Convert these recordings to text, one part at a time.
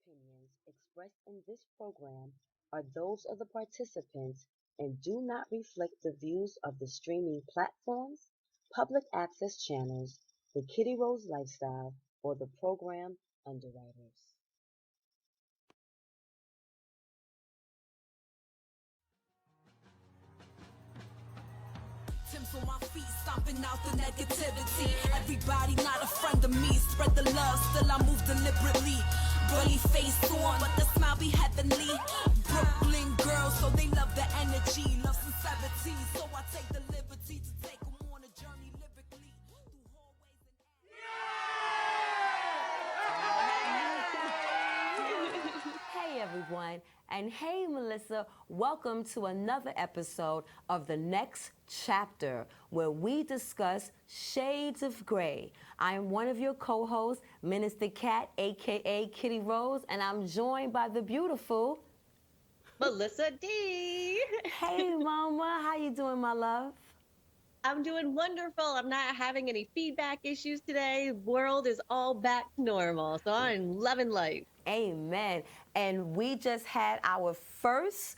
opinions expressed in this program are those of the participants and do not reflect the views of the streaming platforms, public access channels, the KittyRose lifestyle, or the program underwriters. Tim's on my feet, stomping out the negativity. Everybody not a friend of me. Spread the love, still I move deliberately. Girly face on, but the smile be heavenly. Brooklyn girls, so they love the energy, love sincerity. So I take the liberty to take them on a journey lyrically. Through hallways and Hey everyone, and hey Melissa, welcome to another episode of The Next Chapter, where we discuss shades of gray. I am one of your co-hosts, Minister Cat, aka KittyRose, and I'm joined by the beautiful Melissa D. Hey Mama, how you doing, my love? I'm doing wonderful. I'm not having any feedback issues today. World is all back to normal. So I'm loving life. Amen. And we just had our first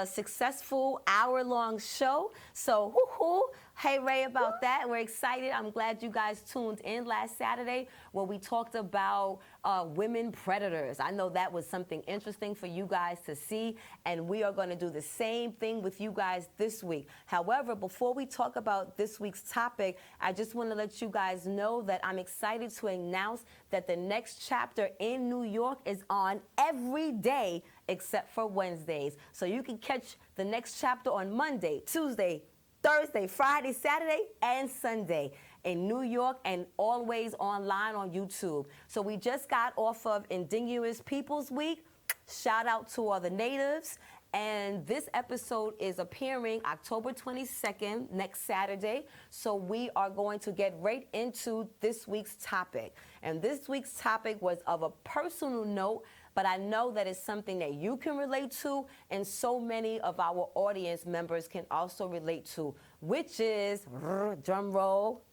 successful hour-long show. So, whoo-hoo, hey Ray about that. We're excited. I'm glad you guys tuned in last Saturday where we talked about women predators. I know that was something interesting for you guys to see, and we are going to do the same thing with you guys this week. However, before we talk about this week's topic, I just want to let you guys know that I'm excited to announce that the next chapter in New York is on every day except for Wednesdays. So you can catch the next chapter on Monday, Tuesday, Thursday, Friday, Saturday, and Sunday in New York, and always online on YouTube. So we just got off of Indigenous Peoples Week. Shout out to all the natives. And this episode is appearing October 22nd, next Saturday. So we are going to get right into this week's topic. And this week's topic was of a personal note, but I know that it's something that you can relate to, and so many of our audience members can also relate to, which is, drum roll,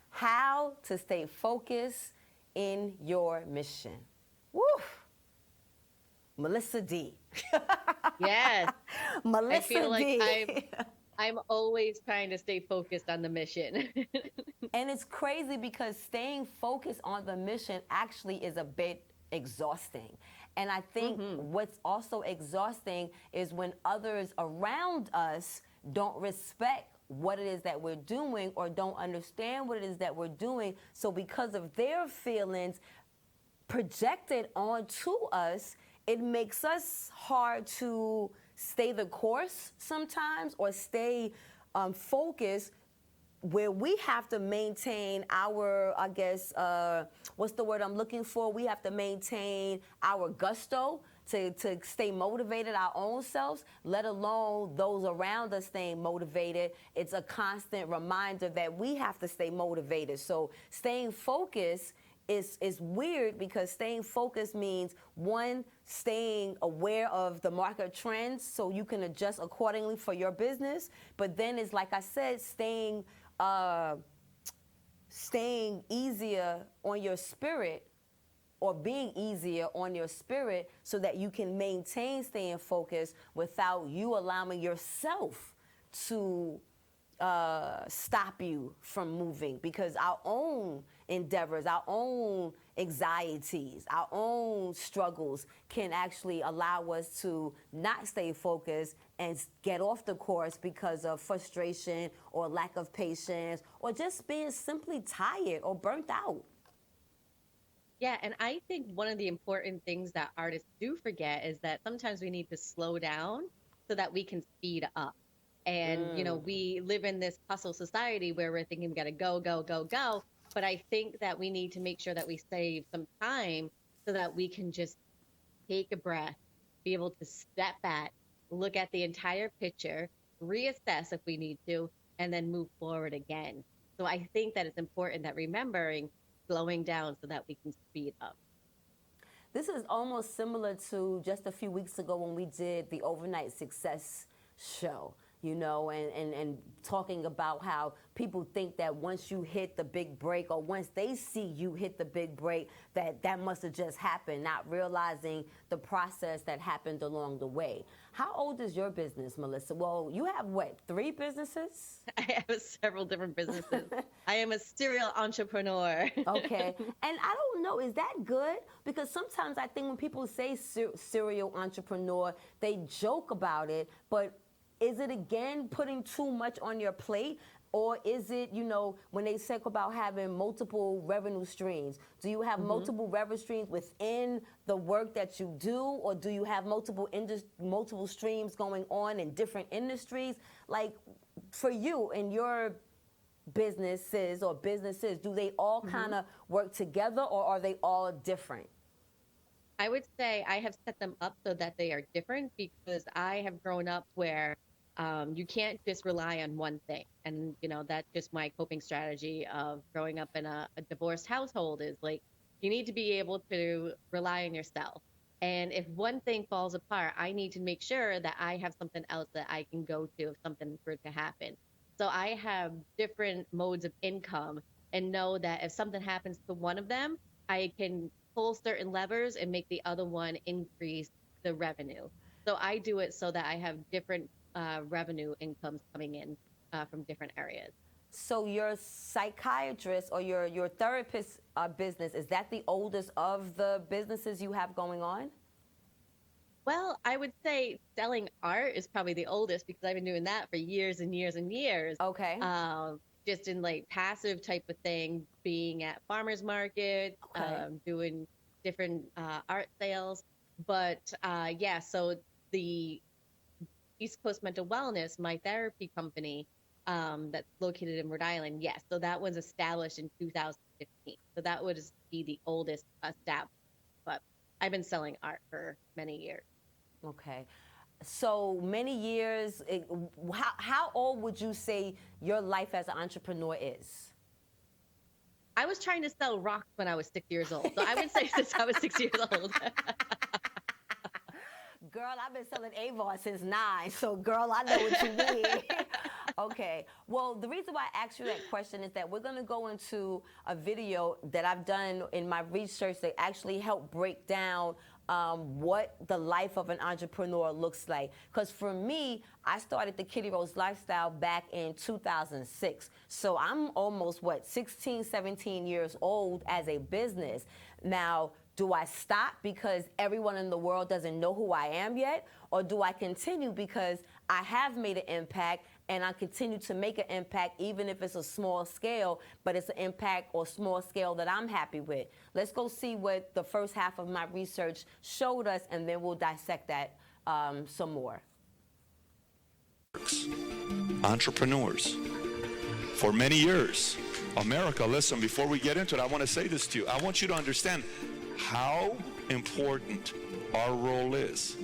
how to stay focused in your mission. Woo! Melissa D. Yes. Melissa I feel like D. I'm always trying to stay focused on the mission. And it's crazy because staying focused on the mission actually is a bit exhausting. And I think what's also exhausting is when others around us don't respect what it is that we're doing or don't understand what it is that we're doing. So because of their feelings projected onto us, it makes us hard to stay the course sometimes or stay focused, where we have to maintain our, I guess, what's the word I'm looking for? We have to maintain our gusto to stay motivated our own selves, let alone those around us staying motivated. It's a constant reminder that we have to stay motivated. So staying focused is weird, because staying focused means, one, staying aware of the market trends so you can adjust accordingly for your business. But then it's, like I said, staying easier on your spirit, or being easier on your spirit, so that you can maintain staying focused without you allowing yourself to stop you from moving. Because our own endeavors, our own anxieties, our own struggles can actually allow us to not stay focused and get off the course because of frustration or lack of patience, or just being simply tired or burnt out. Yeah, and I think one of the important things that artists do forget is that sometimes we need to slow down so that we can speed up. And, we live in this hustle society where we're thinking we got to go, go, go, go. But I think that we need to make sure that we save some time so that we can just take a breath, be able to step back, look at the entire picture, reassess if we need to, and then move forward again. So I think that it's important that remembering slowing down so that we can speed up. This is almost similar to just a few weeks ago when we did the Overnight Success show. and talking about how people think that once you hit the big break or once they see you hit the big break, that must have just happened, not realizing the process that happened along the way. How old is your business, Melissa? Well, you have, 3 businesses? I have several different businesses. I am a serial entrepreneur. Okay. And I don't know, is that good? Because sometimes I think when people say serial entrepreneur, they joke about it, but is it, again, putting too much on your plate? Or is it, when they talk about having multiple revenue streams, do you have multiple revenue streams within the work that you do? Or do you have multiple streams going on in different industries? Like, for you and your businesses, do they all kind of work together, or are they all different? I would say I have set them up so that they are different, because I have grown up where you can't just rely on one thing. And, that's just my coping strategy of growing up in a divorced household, is like, you need to be able to rely on yourself. And if one thing falls apart, I need to make sure that I have something else that I can go to if something were to happen. So I have different modes of income, and know that if something happens to one of them, I can pull certain levers and make the other one increase the revenue. So I do it so that I have different revenue incomes coming in from different areas. So your psychiatrist or your therapist business, is that the oldest of the businesses you have going on? Well, I would say selling art is probably the oldest, because I've been doing that for years and years and years. Okay. Just in like passive type of thing, being at farmers markets, doing different art sales. But so the East Coast Mental Wellness, my therapy company, that's located in Rhode Island. Yes. So that was established in 2015. So that would be the oldest established. But I've been selling art for many years. Okay. So many years, how old would you say your life as an entrepreneur is? I was trying to sell rocks when I was 6 years old. So I would say since I was 6 years old. Girl, I've been selling Avon since 9, so girl, I know what you mean. Okay, well, the reason why I asked you that question is that we're gonna go into a video that I've done in my research that actually helped break down what the life of an entrepreneur looks like. Because for me, I started the KittyRose lifestyle back in 2006. So I'm almost, 16, 17 years old as a business. Now, do I stop because everyone in the world doesn't know who I am yet? Or do I continue because I have made an impact and I continue to make an impact, even if it's a small scale, but it's an impact or small scale that I'm happy with? Let's go see what the first half of my research showed us, and then we'll dissect that some more. Entrepreneurs. For many years, America, listen, before we get into it, I want to say this to you. I want you to understand how important our role is.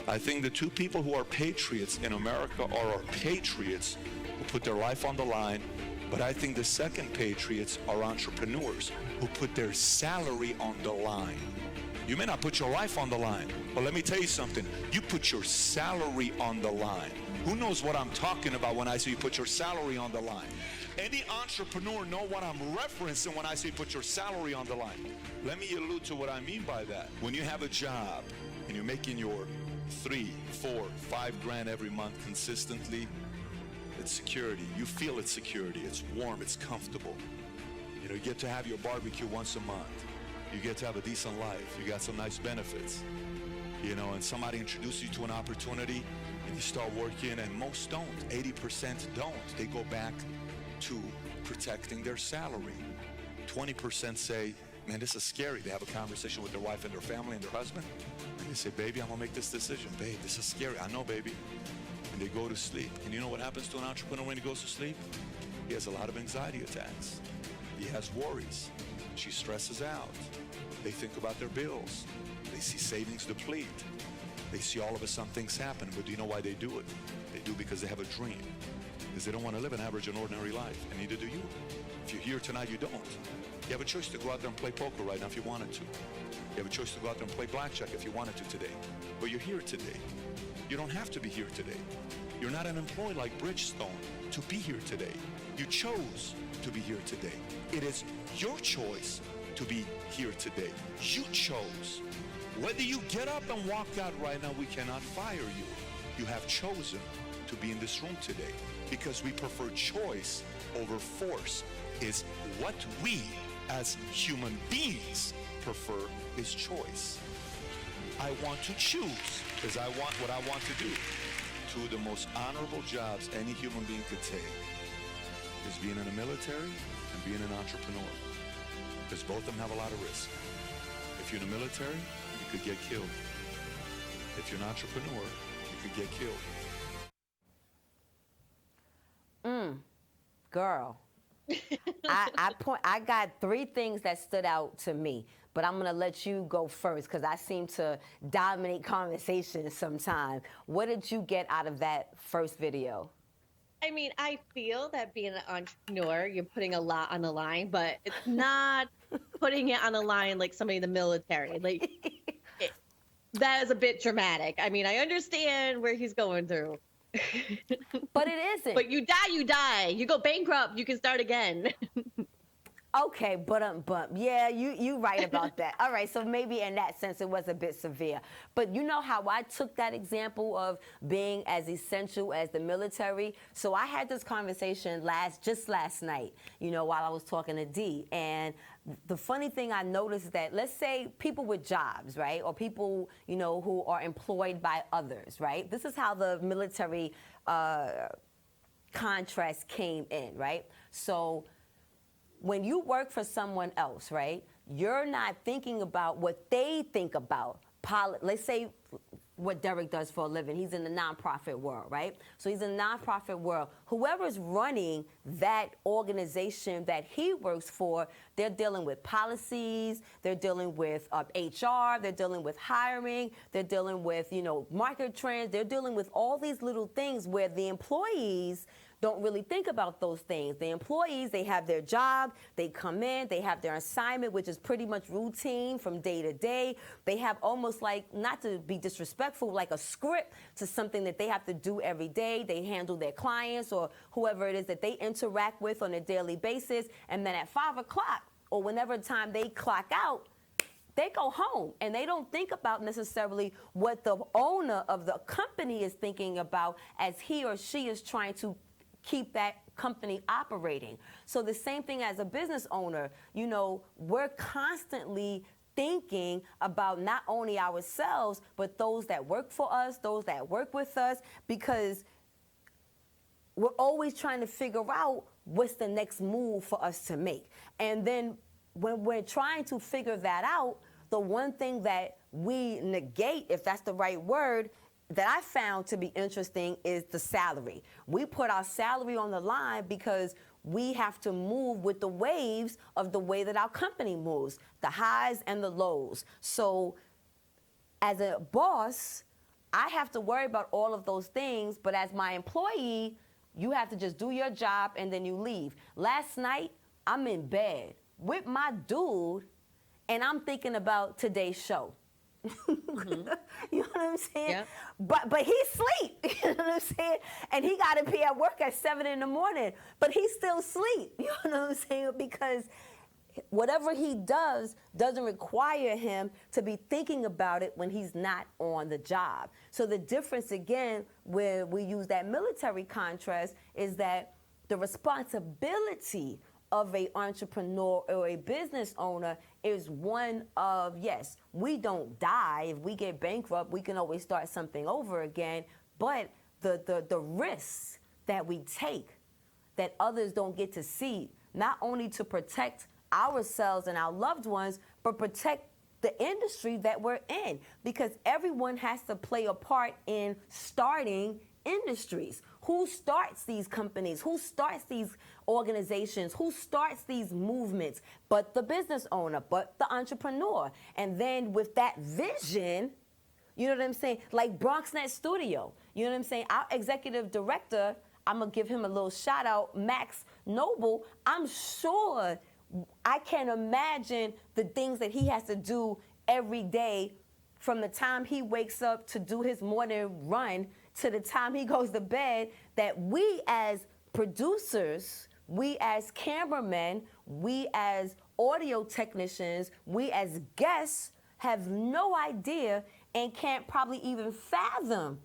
I think the two people who are patriots in America are our patriots who put their life on the line, but I think the second patriots are entrepreneurs who put their salary on the line. You may not put your life on the line, but let me tell you something. You put your salary on the line. Who knows what I'm talking about when I say you put your salary on the line? Any entrepreneur know what I'm referencing when I say put your salary on the line. Let me allude to what I mean by that. When you have a job and you're making your 3, 4, 5 grand every month consistently, it's security. You feel it's security. It's warm. It's comfortable. You know, you get to have your barbecue once a month. You get to have a decent life. You got some nice benefits. You know, and somebody introduces you to an opportunity and you start working, and most don't. 80% don't. They go back to protecting their salary. 20% say, man, this is scary. They have a conversation with their wife and their family and their husband. And they say, baby, I'm gonna make this decision. Babe, this is scary. I know, baby. And they go to sleep. And you know what happens to an entrepreneur when he goes to sleep? He has a lot of anxiety attacks. He has worries. She stresses out. They think about their bills. They see savings deplete. They see all of a sudden things happen. But do you know why they do it? They do because they have a dream. Because they don't want to live an average and ordinary life. And neither do you. If you're here tonight, you don't. You have a choice to go out there and play poker right now if you wanted to. You have a choice to go out there and play blackjack if you wanted to today. But you're here today. You don't have to be here today. You're not an employee like Bridgestone to be here today. You chose to be here today. It is your choice to be here today. You chose. Whether you get up and walk out right now, we cannot fire you. You have chosen to be in this room today because we prefer choice over force. Is what we as human beings prefer is choice. I want to choose because I want what I want to do. Two of the most honorable jobs any human being could take is being in the military and being an entrepreneur, because both of them have a lot of risk. If you're in the military, you could get killed. If you're an entrepreneur, you could get killed. Girl. I got 3 things that stood out to me, but I'm gonna let you go first because I seem to dominate conversations sometimes. What did you get out of that first video? I mean, I feel that being an entrepreneur, you're putting a lot on the line, but it's not putting it on the line like somebody in the military. Like, that is a bit dramatic. I mean, I understand where he's going through. But it isn't. But you die. You go bankrupt, you can start again. Okay, but yeah, you right about that. All right, so maybe in that sense it was a bit severe. But you know how I took that example of being as essential as the military? So I had this conversation just last night, you know, while I was talking to D. And the funny thing I noticed is that, let's say people with jobs, right? Or people, you know, who are employed by others, right? This is how the military contrast came in, right? So when you work for someone else, right, you're not thinking about what they think about. Let's say what Derek does for a living. He's in the nonprofit world, right? So he's in the nonprofit world. Whoever's running that organization that he works for, they're dealing with policies, they're dealing with HR, they're dealing with hiring, they're dealing with, you know, market trends, they're dealing with all these little things where the employees don't really think about those things. The employees, they have their job, they come in, they have their assignment, which is pretty much routine from day to day. They have almost like, not to be disrespectful, like a script to something that they have to do every day. They handle their clients or whoever it is that they interact with on a daily basis. And then at 5 o'clock or whenever time they clock out, they go home and they don't think about necessarily what the owner of the company is thinking about as he or she is trying to keep that company operating. So the same thing as a business owner, you know, we're constantly thinking about not only ourselves, but those that work for us, those that work with us, because we're always trying to figure out what's the next move for us to make. And then when we're trying to figure that out, the one thing that we negate, if that's the right word, that I found to be interesting is the salary. We put our salary on the line because we have to move with the waves of the way that our company moves, the highs and the lows. So as a boss, I have to worry about all of those things, but as my employee, you have to just do your job and then you leave. Last night, I'm in bed with my dude and I'm thinking about today's show. Mm-hmm. You know what I'm saying? Yeah. But he's asleep. You know what I'm saying? And he got to be at work at 7 in the morning, but he's still asleep. You know what I'm saying? Because whatever he does doesn't require him to be thinking about it when he's not on the job. So the difference, again, where we use that military contrast is that the responsibility of an entrepreneur or a business owner is one of, yes, we don't die. If we get bankrupt, we can always start something over again. But the risks that we take that others don't get to see, not only to protect ourselves and our loved ones, but protect the industry that we're in. Because everyone has to play a part in starting industries. Who starts these companies? Who starts these organizations? Who starts these movements? But the business owner, but the entrepreneur. And then with that vision, you know what I'm saying? Like BronxNet Studio, you know what I'm saying? Our executive director, I'm gonna give him a little shout out, Max Noble. I'm sure I can imagine the things that he has to do every day from the time he wakes up to do his morning run to the time he goes to bed, that we as producers, we as cameramen, we as audio technicians, we as guests have no idea and can't probably even fathom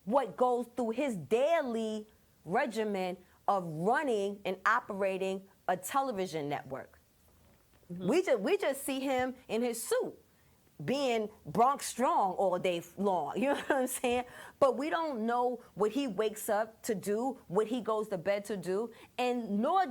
what goes through his daily regimen of running and operating a television network. We just see him in his suit, being Bronx strong all day long. You know what I'm saying? But we don't know what he wakes up to do, what he goes to bed to do, and nor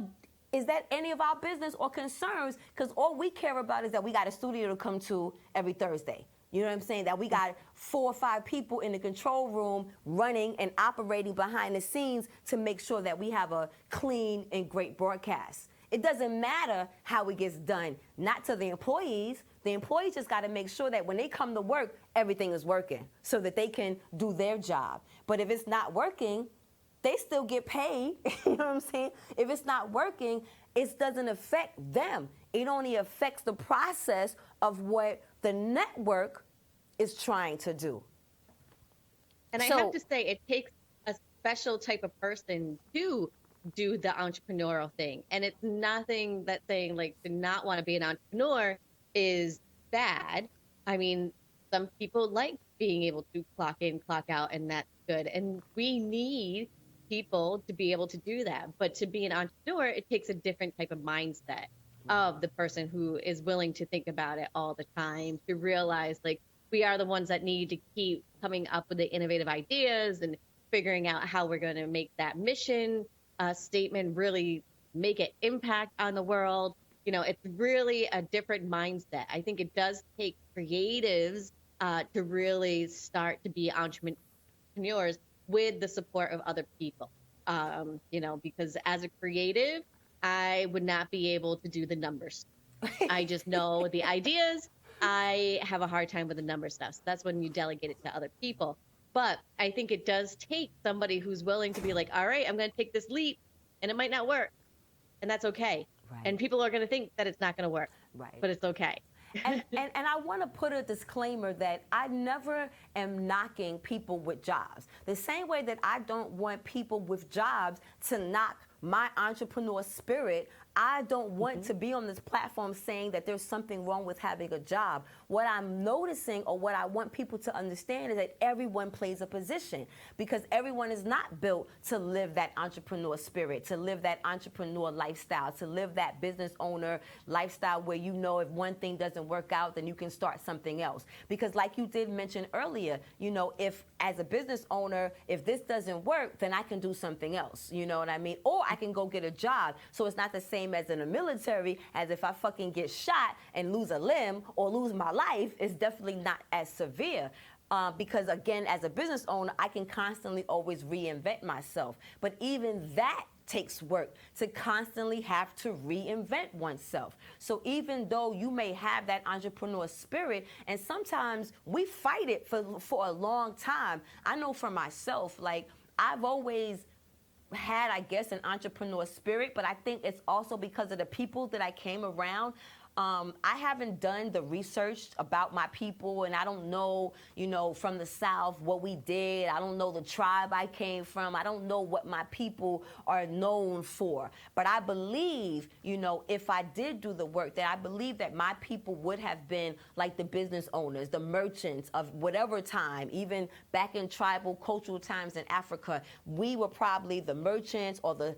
is that any of our business or concerns, because all we care about is that we got a studio to come to every Thursday. You know what I'm saying? That we got 4 or 5 people in the control room running and operating behind the scenes to make sure that we have a clean and great broadcast. It doesn't matter how it gets done, not to the employees. The employees just got to make sure that when they come to work, everything is working so that they can do their job. But if it's not working, they still get paid. You know what I'm saying? If it's not working, it doesn't affect them. It only affects the process of what the network is trying to do. And I have to say, it takes a special type of person to do the entrepreneurial thing. And it's nothing that saying like to not want to be an entrepreneur is bad. I mean, some people like being able to clock in, clock out, and that's good. And we need people to be able to do that. But to be an entrepreneur, it takes a different type of mindset of the person who is willing to think about it all the time, to realize like we are the ones that need to keep coming up with the innovative ideas and figuring out how we're going to make that mission statement really make an impact on the world. You know, it's really a different mindset. I think it does take creatives to really start to be entrepreneurs with the support of other people. You know, because as a creative, I would not be able to do the numbers. I just know the ideas. I have a hard time with the number stuff. So that's when you delegate it to other people. But I think it does take somebody who's willing to be like, all right, I'm going to take this leap and it might not work. And that's okay. Right. And people are going to think that it's not going to work. Right. But it's okay. And I want to put a disclaimer that I never am knocking people with jobs. The same way that I don't want people with jobs to knock my entrepreneur spirit, I don't want to be on this platform saying that there's something wrong with having a job. What I'm noticing, or what I want people to understand, is that everyone plays a position, because everyone is not built to live that entrepreneur spirit, to live that entrepreneur lifestyle, to live that business owner lifestyle where you know if one thing doesn't work out, then you can start something else. Because like you did mention earlier, you know, if as a business owner, if this doesn't work, then I can do something else. You know what I mean? Or I can go get a job. So it's not the same as in the military, as if I fucking get shot and lose a limb or lose my life. It's definitely not as severe. Because again, as a business owner, I can constantly always reinvent myself. But even that takes work, to constantly have to reinvent oneself. So even though you may have that entrepreneur spirit, and sometimes we fight it for a long time. I know for myself, like I've always had, I guess, an entrepreneur spirit, but I think it's also because of the people that I came around. I haven't done the research about my people, and I don't know, you know, from the South what we did. I don't know the tribe I came from. I don't know what my people are known for. But I believe, you know, if I did do the work, that I believe that my people would have been like the business owners, the merchants of whatever time, even back in tribal cultural times in Africa. We were probably the merchants, or the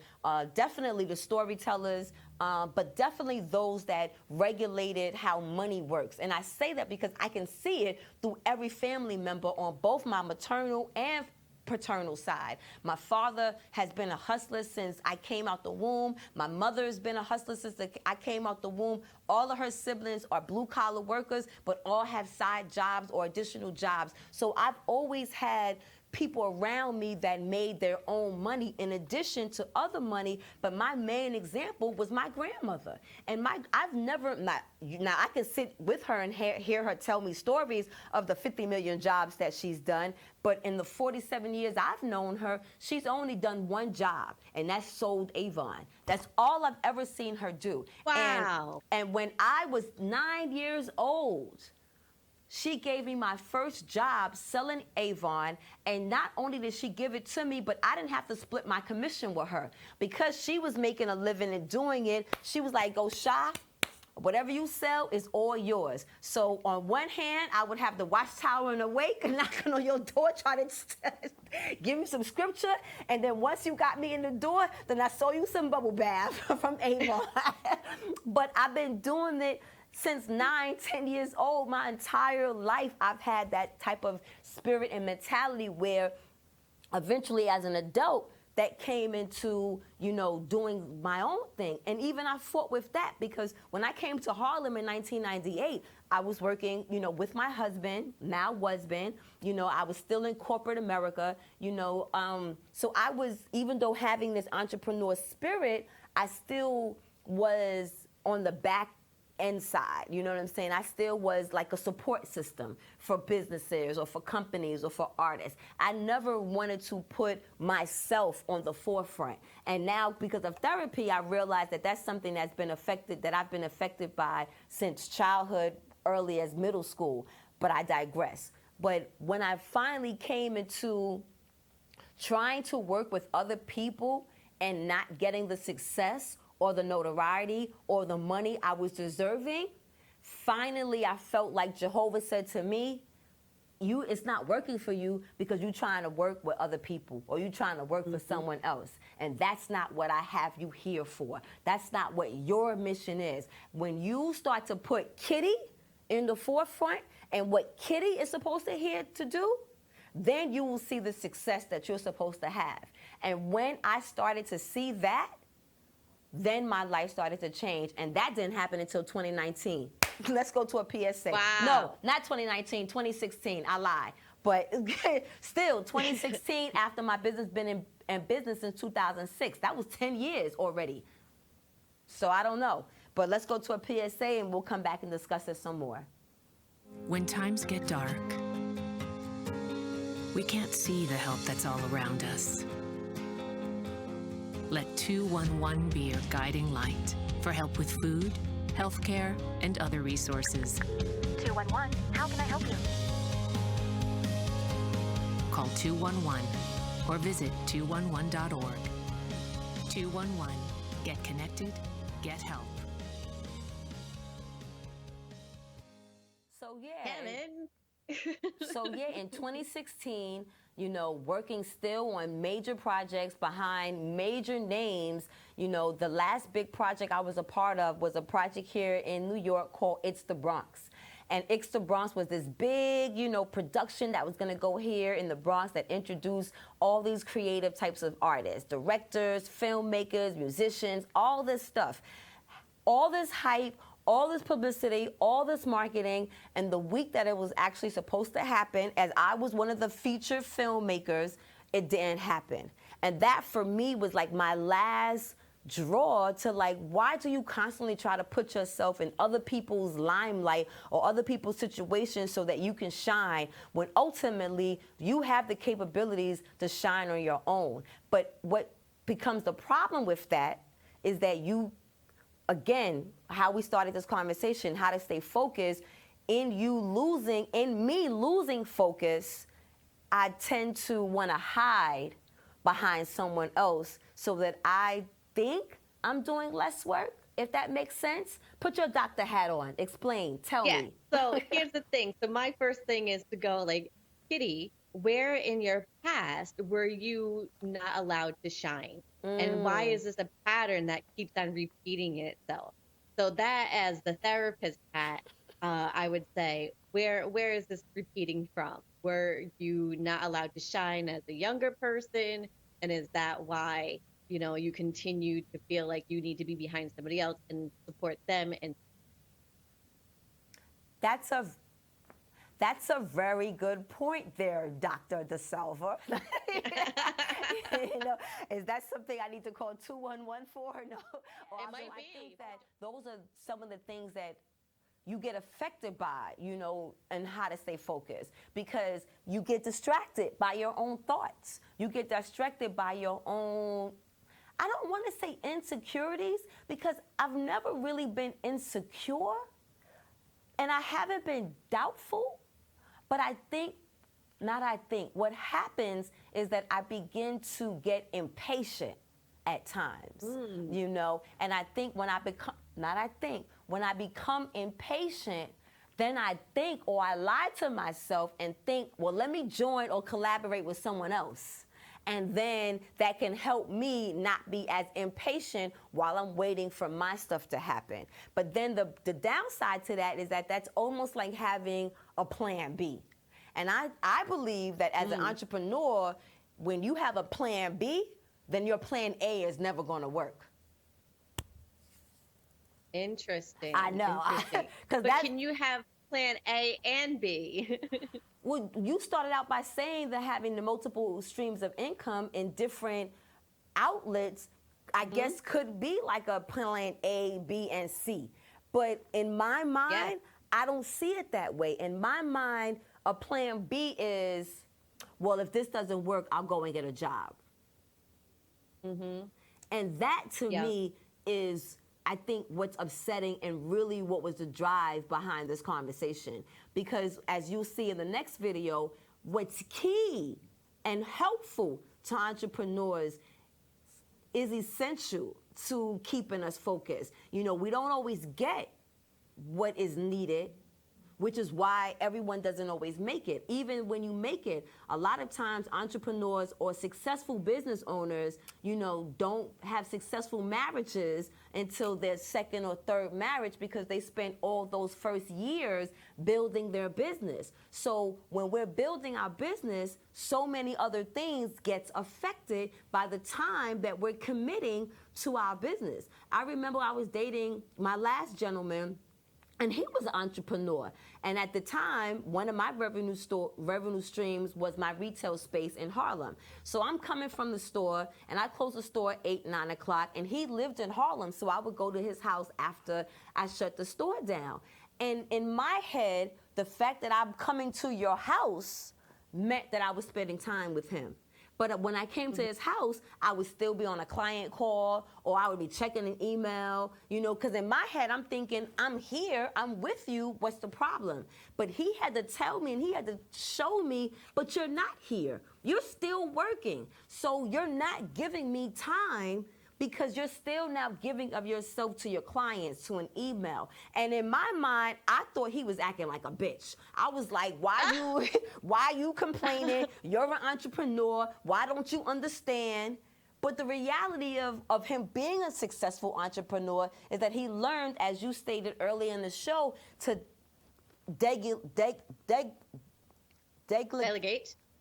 definitely the storytellers, but definitely those that regulated how money works. And I say that because I can see it through every family member on both my maternal and paternal side. My father has been a hustler since I came out the womb. My mother has been a hustler since I came out the womb. All of her siblings are blue-collar workers, but all have side jobs or additional jobs. So I've always had people around me that made their own money in addition to other money, but my main example was my grandmother. And I've never, now I can sit with her and hear her tell me stories of the 50 million jobs that she's done, but in the 47 years I've known her, she's only done one job, and that's sold Avon. That's all I've ever seen her do. Wow. And when I was 9 years old, She gave me my first job selling Avon, and not only did she give it to me, but I didn't have to split my commission with her. Because she was making a living and doing it, she was like, go Sha, whatever you sell is all yours. So on one hand, I would have the Watchtower and Awake knocking on your door trying to give me some scripture. And then once you got me in the door, then I sold you some bubble bath from Avon. But I've been doing it since 9, 10 years old. My entire life, I've had that type of spirit and mentality where eventually as an adult, that came into, doing my own thing. And even I fought with that because when I came to Harlem in 1998, I was working, with my husband, now husband, I was still in corporate America, so I was, even though having this entrepreneur spirit, I still was on the back inside, you know what I'm saying? I still was like a support system for businesses or for companies or for artists. I never wanted to put myself on the forefront. And now, because of therapy, I realized that that's something that I've been affected by since childhood, early as middle school. But I digress. But when I finally came into trying to work with other people and not getting the success or the notoriety or the money I was deserving, finally I felt like Jehovah said to me, it's not working for you because you're trying to work with other people or you're trying to work for someone else. And that's not what I have you here for. That's not what your mission is. When you start to put Kitty in the forefront and what Kitty is supposed to here to do, then you will see the success that you're supposed to have. And when I started to see that, then my life started to change. And that didn't happen until 2019. Let's go to a PSA. Wow. No, not 2019, 2016. I lied. But still, 2016, after my business been in business since 2006. That was 10 years already. So I don't know. But let's go to a PSA and we'll come back and discuss it some more. When times get dark, we can't see the help that's all around us. Let 211 be your guiding light for help with food, healthcare, and other resources. 211, how can I help you? Call 211 or visit 211.org. 211, get connected, get help. So Kevin. in 2016, working still on major projects behind major names, the last big project I was a part of was a project here in New York called It's the Bronx. And It's the Bronx was this big, production that was going to go here in the Bronx that introduced all these creative types of artists, directors, filmmakers, musicians, all this stuff. All this hype, all this publicity, all this marketing, and the week that it was actually supposed to happen, as I was one of the featured filmmakers, it didn't happen. And that for me was like my last draw to like, why do you constantly try to put yourself in other people's limelight or other people's situations so that you can shine when ultimately you have the capabilities to shine on your own? But what becomes the problem with that is that you, again, how we started this conversation, how to stay focused, in me losing focus, I tend to want to hide behind someone else so that I think I'm doing less work, if that makes sense. Put your doctor hat on. Explain. Tell me. So here's the thing. So my first thing is to go like, Kitty, where in your past were you not allowed to shine? And why is this a pattern that keeps on repeating itself? So that, as the therapist hat, I would say, where is this repeating from? Were you not allowed to shine as a younger person? And is that why, you continue to feel like you need to be behind somebody else and support them? And That's a very good point there, Dr. DeSalva. Is that something I need to call 211 for? No. Or It also, might I be. think that those are some of the things that you get affected by, and how to stay focused, because you get distracted by your own thoughts. You get distracted by your own, I don't want to say insecurities, because I've never really been insecure, and I haven't been doubtful. But what happens is that I begin to get impatient at times, you know, and I think when I become impatient, then I think, or I lie to myself and think, well, let me join or collaborate with someone else. And then that can help me not be as impatient while I'm waiting for my stuff to happen. But then the downside to that is that that's almost like having a plan B. And I believe that as an entrepreneur, when you have a plan B, then your plan A is never going to work. Interesting. I know. But can you have plan A and B? Well, you started out by saying that having the multiple streams of income in different outlets, I guess, could be like a plan A, B, and C. But in my mind, I don't see it that way. In my mind, a plan B is, well, if this doesn't work, I'll go and get a job. And that, to me, is, I think, what's upsetting and really what was the drive behind this conversation. Because as you'll see in the next video, what's key and helpful to entrepreneurs is essential to keeping us focused. You know, we don't always get what is needed, which is why everyone doesn't always make it. Even when you make it, a lot of times entrepreneurs or successful business owners, you know, don't have successful marriages until their second or third marriage because they spent all those first years building their business. So when we're building our business, so many other things gets affected by the time that we're committing to our business. I remember I was dating my last gentleman, and he was an entrepreneur. And at the time, one of my revenue streams was my retail space in Harlem. So I'm coming from the store, and I closed the store at 8, 9 o'clock, and he lived in Harlem, so I would go to his house after I shut the store down. And in my head, the fact that I'm coming to your house meant that I was spending time with him. But when I came to his house, I would still be on a client call, or I would be checking an email, you know, because in my head, I'm thinking, I'm here, I'm with you, what's the problem? But he had to tell me, and he had to show me, but you're not here. You're still working. So you're not giving me time because you're still now giving of yourself to your clients, to an email. And in my mind, I thought he was acting like a bitch. I was like, why you complaining? You're an entrepreneur. Why don't you understand? But the reality of him being a successful entrepreneur is that he learned, as you stated earlier in the show, to Delegate.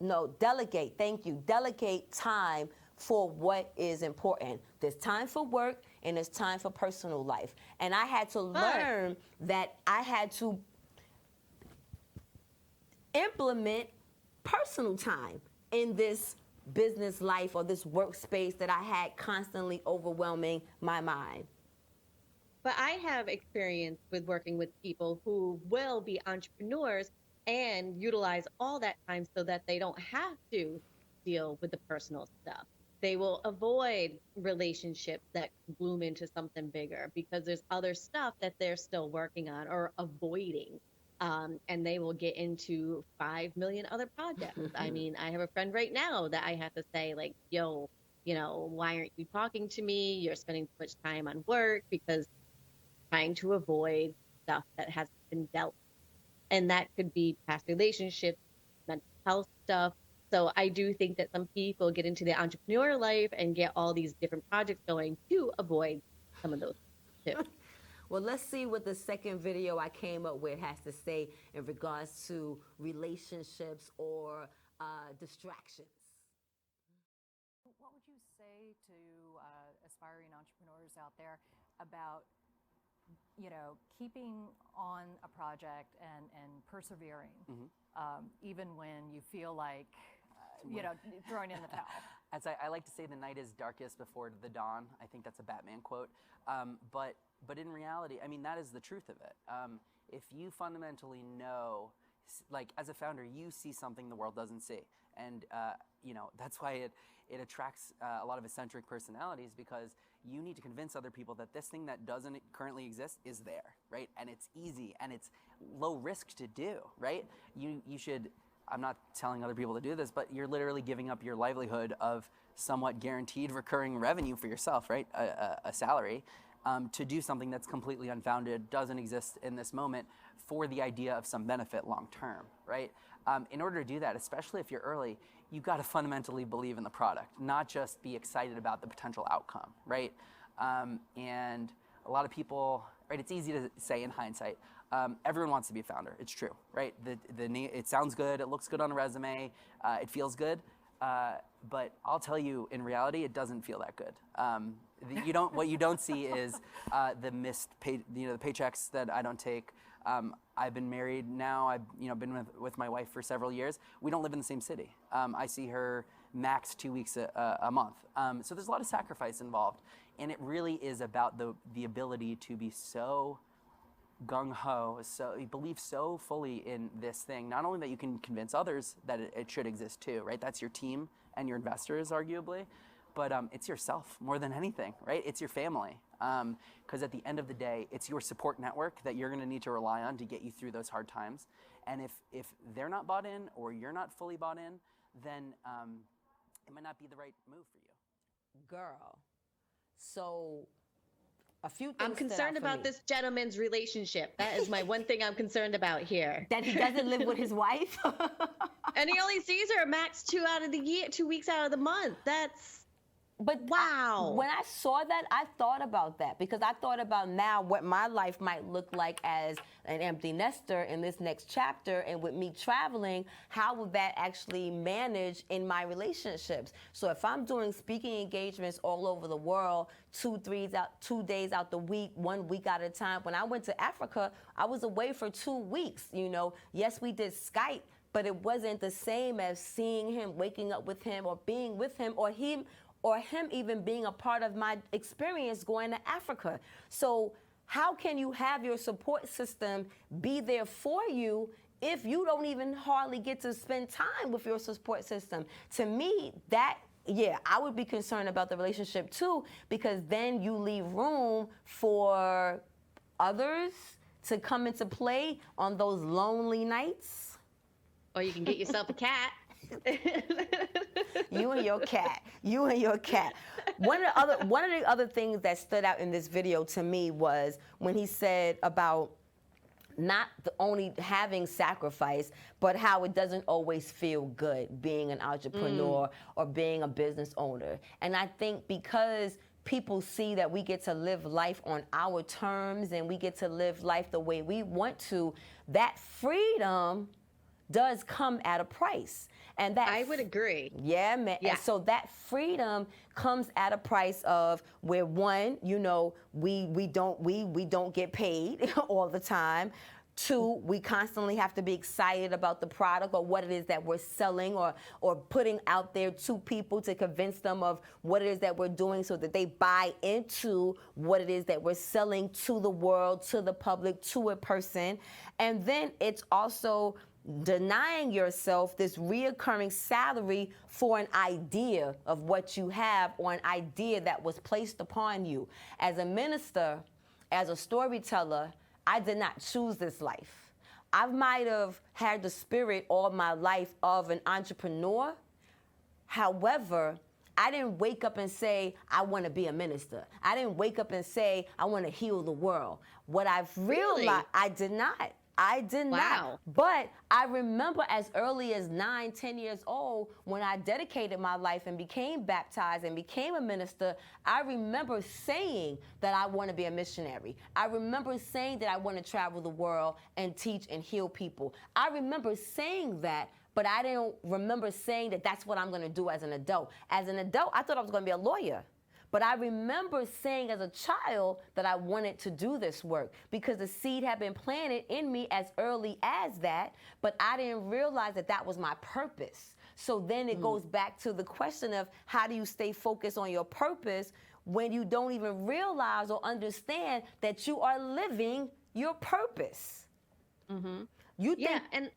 No, delegate. Thank you. Delegate time for what is important. There's time for work and there's time for personal life. And I had to learn that I had to implement personal time in this business life or this workspace that I had constantly overwhelming my mind. But I have experience with working with people who will be entrepreneurs and utilize all that time so that they don't have to deal with the personal stuff. They will avoid relationships that bloom into something bigger because there's other stuff that they're still working on or avoiding. And they will get into 5 million other projects. I mean, I have a friend right now that I have to say, like, yo, you know, why aren't you talking to me? You're spending too much time on work because trying to avoid stuff that has been dealt. And that could be past relationships, mental health stuff. So I do think that some people get into the entrepreneur life and get all these different projects going to avoid some of those too. Well, let's see what the second video I came up with has to say in regards to relationships or distractions. What would you say to aspiring entrepreneurs out there about, you know, keeping on a project and persevering, even when you feel like, you know, throwing in the towel? As I like to say, the night is darkest before the dawn. I think that's a Batman quote. But in reality, I mean, that is the truth of it. If you fundamentally know, like as a founder, you see something the world doesn't see. And that's why it attracts a lot of eccentric personalities, because you need to convince other people that this thing that doesn't currently exist is there, right? And it's easy and it's low risk to do, right? You should, I'm not telling other people to do this, but you're literally giving up your livelihood of somewhat guaranteed recurring revenue for yourself, right? A salary, to do something that's completely unfounded, doesn't exist in this moment, for the idea of some benefit long term, right? In order to do that, especially if you're early, you've got to fundamentally believe in the product, not just be excited about the potential outcome, right? And a lot of people, right, it's easy to say in hindsight, everyone wants to be a founder. It's true, right? It sounds good, it looks good on a resume, it feels good, but I'll tell you, in reality, it doesn't feel that good. What you don't see is the missed the paychecks that I don't take. I've been married now. I've been with my wife for several years. We don't live in the same city. I see her max 2 weeks a month. So there's a lot of sacrifice involved, and it really is about the ability to be so gung-ho, so you believe so fully in this thing, not only that you can convince others that it should exist too, right? That's your team and your investors, arguably, but it's yourself more than anything, right? It's your family, because at the end of the day, it's your support network that you're going to need to rely on to get you through those hard times. And if they're not bought in, or you're not fully bought in, then it might not be the right move for you. Girl, so a few things. I'm concerned about this gentleman's relationship. That is my one thing I'm concerned about here. That he doesn't live with his wife? And he only sees her max 2 weeks out of the month. But wow. When I saw that, I thought about that, because I thought about now what my life might look like as an empty nester in this next chapter, and with me traveling, how would that actually manage in my relationships? So if I'm doing speaking engagements all over the world, 2 days out the week, 1 week at a time. When I went to Africa, I was away for 2 weeks. Yes, we did Skype, but it wasn't the same as seeing him, waking up with him, or being with him, or him even being a part of my experience going to Africa. So how can you have your support system be there for you if you don't even hardly get to spend time with your support system? To me, I would be concerned about the relationship too, because then you leave room for others to come into play on those lonely nights. Or you can get yourself a cat. You and your cat. One of the other things that stood out in this video to me was when he said about not only having sacrifice, but how it doesn't always feel good being an entrepreneur or being a business owner. And I think because people see that we get to live life on our terms and we get to live life the way we want to, that freedom does come at a price. And that I would agree. Yeah, man. Yeah. And so that freedom comes at a price of where, one, we don't get paid all the time. 2, we constantly have to be excited about the product or what it is that we're selling, or putting out there to people to convince them of what it is that we're doing, so that they buy into what it is that we're selling to the world, to the public, to a person. And then it's also denying yourself this reoccurring salary for an idea of what you have, or an idea that was placed upon you. As a minister, as a storyteller, I did not choose this life. I might have had the spirit all my life of an entrepreneur. However, I didn't wake up and say, I want to be a minister. I didn't wake up and say, I want to heal the world. What I've realized, I did not. Wow. But I remember as early as 9, 10 years old, when I dedicated my life and became baptized and became a minister, I remember saying that I want to be a missionary. I remember saying that I want to travel the world and teach and heal people. I remember saying that, but I didn't remember saying that that's what I'm going to do as an adult. As an adult, I thought I was going to be a lawyer. But I remember saying as a child that I wanted to do this work, because the seed had been planted in me as early as that, but I didn't realize that that was my purpose. So then it goes back to the question of, how do you stay focused on your purpose when you don't even realize or understand that you are living your purpose? Mm-hmm. You think, and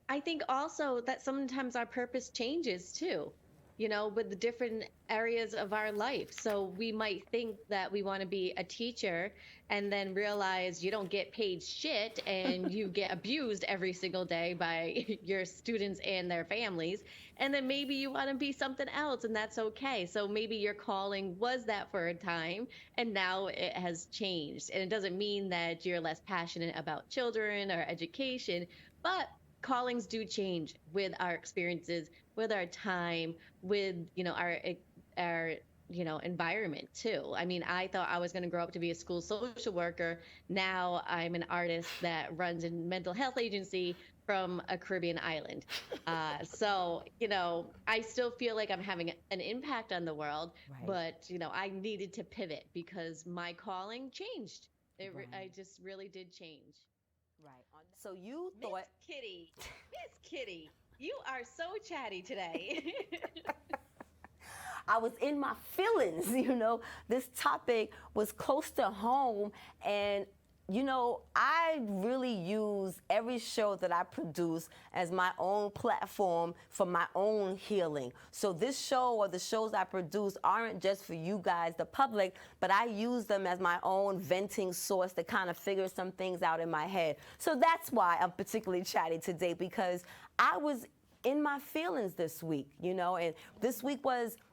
I think also that sometimes our purpose changes too, with the different areas of our life. So we might think that we want to be a teacher and then realize you don't get paid shit and you get abused every single day by your students and their families. And then maybe you want to be something else, and that's okay. So maybe your calling was that for a time and now it has changed. And it doesn't mean that you're less passionate about children or education, but callings do change with our experiences, with our time, with our environment too. I mean, I thought I was going to grow up to be a school social worker. Now I'm an artist that runs a mental health agency from a Caribbean island. So I still feel like I'm having an impact on the world, Right. but I needed to pivot because my calling changed. I just really did change. Right. So you Miss thought Kitty, Miss Kitty, you are so chatty today. I was in my feelings, This topic was close to home, and I really use every show that I produce as my own platform for my own healing. So this show or the shows I produce aren't just for you guys, the public, but I use them as my own venting source to kind of figure some things out in my head. So that's why I'm particularly chatty today, because I was in my feelings this week, and this week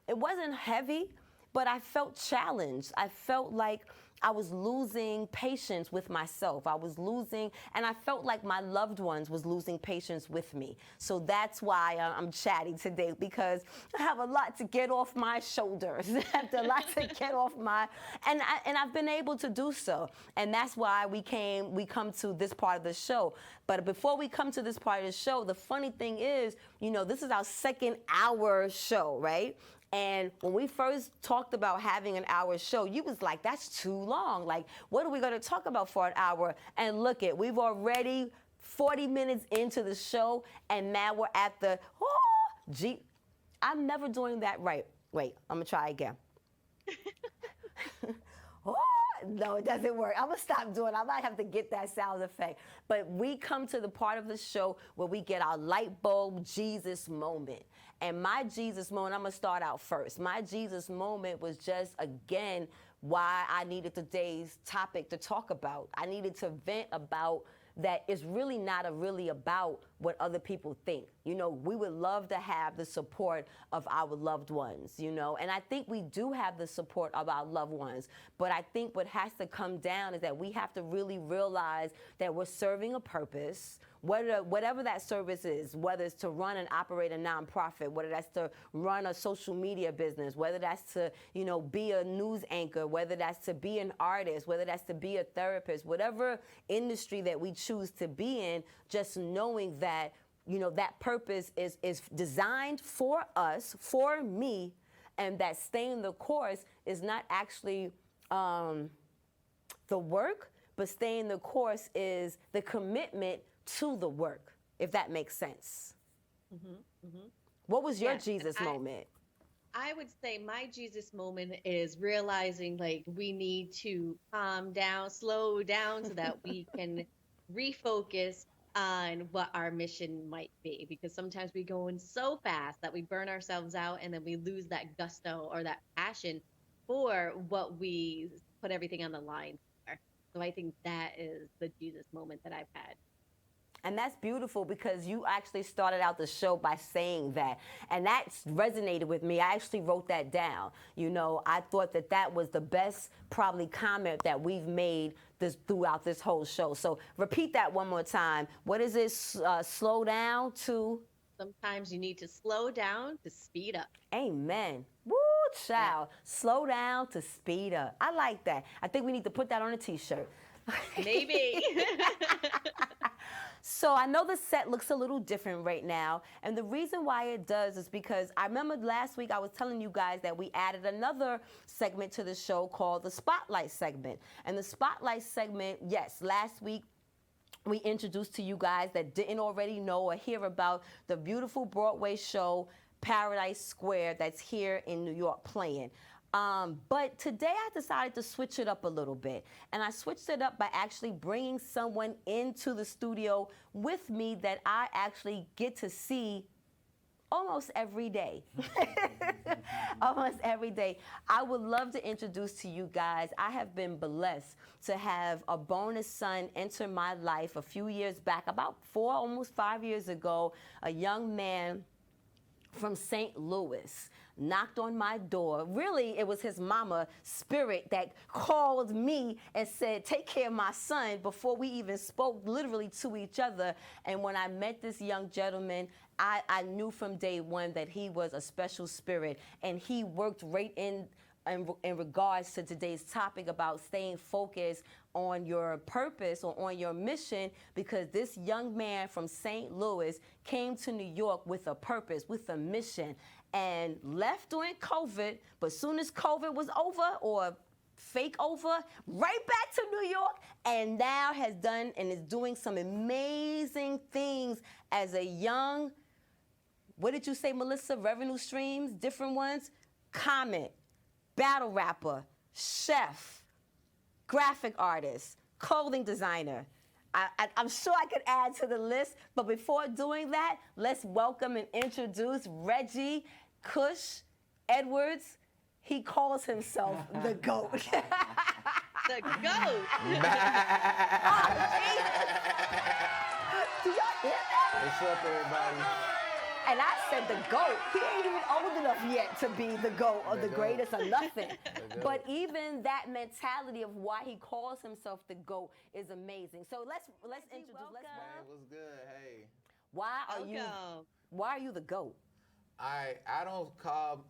it wasn't heavy, but I felt challenged. I felt like I was losing patience with myself. I was losing, and I felt like my loved ones was losing patience with me. So that's why I'm chatty today, because I have a lot to get off my shoulders. I have a lot to get off and I've been able to do so. And that's why we come to this part of the show. But before we come to this part of the show, the funny thing is, this is our second hour show, right? And when we first talked about having an hour show, you was like, that's too long. Like, what are we going to talk about for an hour? And look we've already 40 minutes into the show, and now we're at the, I'm never doing that right. Wait, I'm going to try again. No, it doesn't work. I'm going to stop doing it. I might have to get that sound effect. But we come to the part of the show where we get our light bulb Jesus moment. And my Jesus moment, I'm going to start out first. My Jesus moment was just, again, why I needed today's topic to talk about. I needed to vent about that it's really not really about what other people think. We would love to have the support of our loved ones, and I think we do have the support of our loved ones, but I think what has to come down is that we have to really realize that we're serving a purpose, whatever that service is, whether it's to run and operate a nonprofit, whether that's to run a social media business, whether that's to, be a news anchor, whether that's to be an artist, whether that's to be a therapist, whatever industry that we choose to be in, just knowing that, that purpose is designed for us, for me, and that staying the course is not actually the work, but staying the course is the commitment to the work, if that makes sense. Mm-hmm, mm-hmm. What was your Jesus moment? I would say my Jesus moment is realizing like we need to calm down, slow down so that we can refocus on what our mission might be, because sometimes we go in so fast that we burn ourselves out and then we lose that gusto or that passion for what we put everything on the line for. So I think that is the Jesus moment that I've had. And that's beautiful, because you actually started out the show by saying that. And that resonated with me. I actually wrote that down. I thought that was the best probably comment that we've made throughout this whole show. So repeat that one more time. What is it? Slow down to? Sometimes you need to slow down to speed up. Amen. Woo, child. Yeah. Slow down to speed up. I like that. I think we need to put that on a t-shirt. Maybe. So I know the set looks a little different right now, and the reason why it does is because I remember last week I was telling you guys that we added another segment to the show called the Spotlight segment. And the Spotlight segment, yes, last week we introduced to you guys that didn't already know or hear about the beautiful Broadway show Paradise Square that's here in New York playing. But today I decided to switch it up a little bit. And I switched it up by actually bringing someone into the studio with me that I actually get to see almost every day. Almost every day. I would love to introduce to you guys, I have been blessed to have a bonus son enter my life a few years back, about almost 5 years ago. A young man from St. Louis knocked on my door. Really, it was his mama spirit that called me and said, take care of my son, before we even spoke literally to each other. And when I met this young gentleman, I knew from day one that he was a special spirit, and he worked right in regards to today's topic about staying focused on your purpose or on your mission, because this young man from St. Louis came to New York with a purpose, with a mission, and left during COVID, but soon as COVID was over, or fake over, right back to New York, and now has done and is doing some amazing things as a young, what did you say, Melissa? Revenue streams, different ones? Comment, battle rapper, chef, graphic artist, clothing designer. I'm sure I could add to the list, but before doing that, let's welcome and introduce Reggie KUSH Edwards. He calls himself the GOAT. The GOAT. Oh, do y'all hear that? What's up, everybody? And I said the GOAT. He ain't even old enough yet to be the GOAT or the greatest or nothing. But even that mentality of why he calls himself the GOAT is amazing. So let's introduce. Hey, what's good? Hey. Why are you the GOAT? I don't call.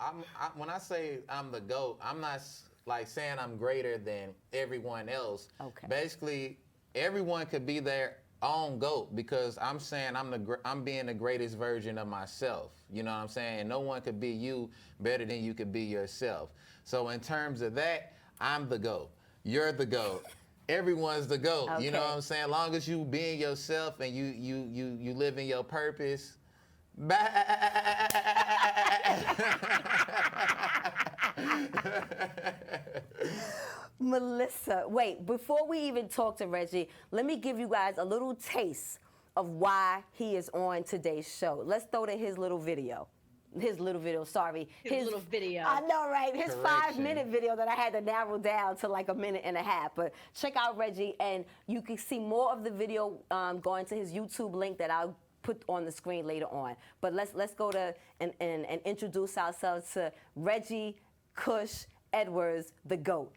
When I say I'm the GOAT, I'm not like saying I'm greater than everyone else. Okay. Basically, everyone could be their own GOAT, because I'm saying I'm being the greatest version of myself. You know what I'm saying? And no one could be you better than you could be yourself. So in terms of that, I'm the GOAT. You're the GOAT. Everyone's the GOAT. Okay. You know what I'm saying? As long as you being yourself and you live in your purpose. Melissa, wait, before we even talk to Reggie, let me give you guys a little taste of why he is on today's show. Let's throw to his little video. His little video. I know, right? His 5-minute video that I had to narrow down to like a minute and a half. But check out Reggie, and you can see more of the video going to his YouTube link that I'll put on the screen later on. But let's go to and introduce ourselves to Reggie KUSH Edwards, the GOAT.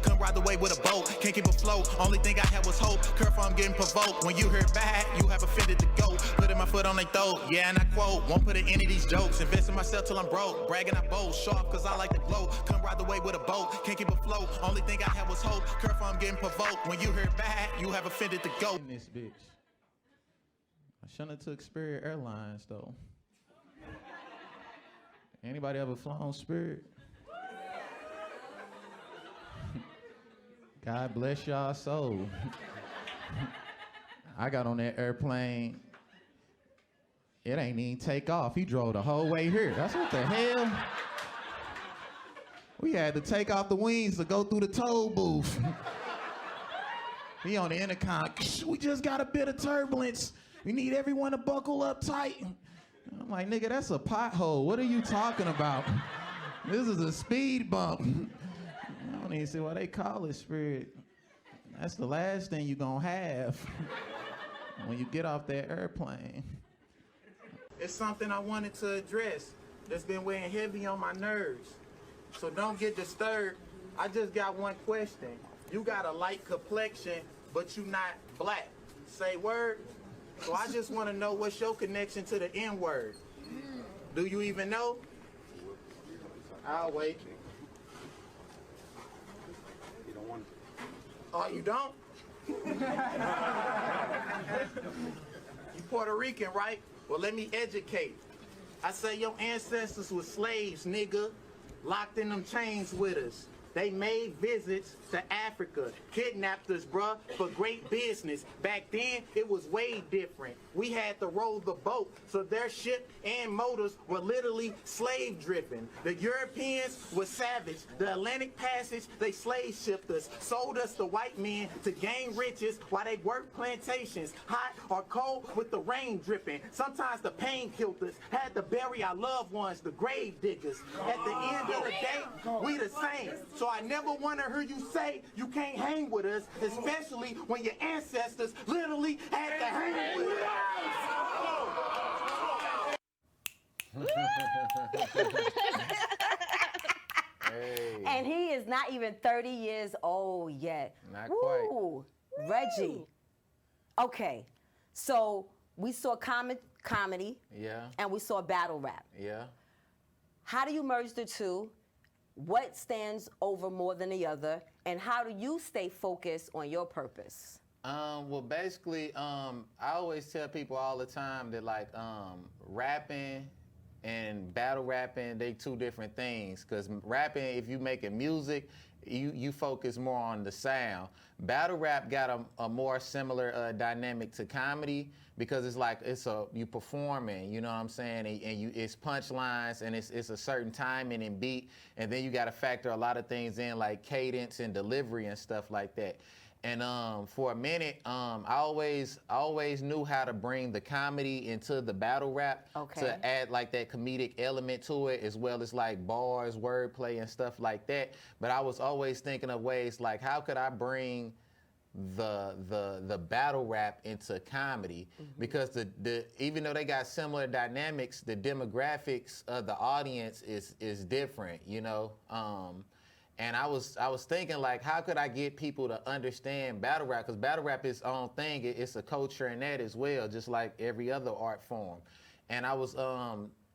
Come ride the wave with a boat, can't keep afloat. Only thing I had was hope. Careful, I'm getting provoked. When you hear bad, you have offended the GOAT. Putting my foot on their throat, yeah, and I quote. Won't put in any of these jokes. Invest in myself till I'm broke. Bragging I boast, show off cause I like to glow. Come ride the wave with a boat, can't keep afloat. Only thing I had was hope. Careful, I'm getting provoked. When you hear bad, you have offended the GOAT. This bitch. I shouldn't have took Spirit Airlines though. Anybody ever flown Spirit? God bless y'all soul. I got on that airplane. It ain't even take off. He drove the whole way here. That's what the hell. We had to take off the wings to go through the toll booth. He on the intercom. We just got a bit of turbulence. We need everyone to buckle up tight. I'm like, nigga, that's a pothole. What are you talking about? This is a speed bump. I don't even see why they call it Spirit. That's the last thing you're gonna have when you get off that airplane. It's something I wanted to address that's been weighing heavy on my nerves. So don't get disturbed. I just got one question. You got a light complexion, but you not black. Say word? So I just want to know, what's your connection to the N-word? Do you even know? I'll wait. You don't want it. Oh, you don't? You Puerto Rican, right? Well, let me educate. I say your ancestors were slaves, nigga. Locked in them chains with us. They made visits to Africa, kidnapped us, bruh, for great business. Back then, it was way different. We had to roll the boat, so their ship and motors were literally slave-driven. The Europeans were savage. The Atlantic Passage, they slave-shipped us, sold us to white men to gain riches while they worked plantations, hot or cold with the rain dripping. Sometimes the pain killed us, had to bury our loved ones, the grave diggers. At the end of the day, we the same. So I never want to hear you say you can't hang with us, especially when your ancestors literally had to hang with us. Hey. And he is not even 30 years old yet. Not Woo. Reggie. Okay, so we saw comedy. Yeah. And we saw battle rap. Yeah. How do you merge the two? What stands over more than the other? And how do you stay focused on your purpose? Well, basically, I always tell people all the time that like rapping and battle rapping, they two different things. Because rapping, if you making music, you focus more on the sound. Battle rap got a more similar dynamic to comedy because it's like you performing, you know what I'm saying, and it's punchlines and it's a certain timing and beat, and then you got to factor a lot of things in like cadence and delivery and stuff like that. And for a minute, I always knew how to bring the comedy into the battle rap to add like that comedic element to it, as well as like bars, wordplay, and stuff like that. But I was always thinking of ways like, how could I bring the battle rap into comedy? Because the even though they got similar dynamics, the demographics of the audience is different, you know. And I was thinking like, how could I get people to understand battle rap? Because battle rap is its own thing. It's a culture in that as well, just like every other art form. And I was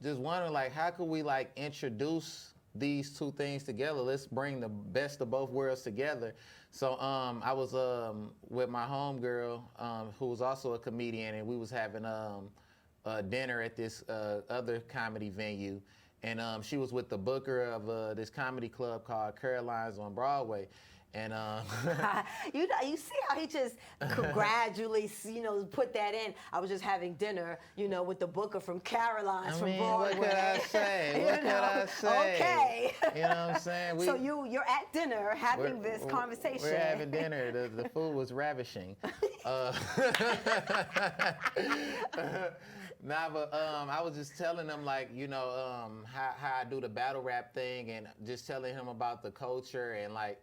just wondering like, how could we like introduce these two things together? Let's bring the best of both worlds together. So I was with my homegirl, who was also a comedian, and we was having dinner at this other comedy venue. And she was with the booker of this comedy club called Caroline's on Broadway. And you see how he just gradually, put that in. I was just having dinner, with the booker from Caroline's from Broadway. What could I say? What could I say? Okay. You know what I'm saying? So you're at dinner having this conversation. We're having dinner. The food was ravishing. Nah, but I was just telling him like, how I do the battle rap thing, and just telling him about the culture, and like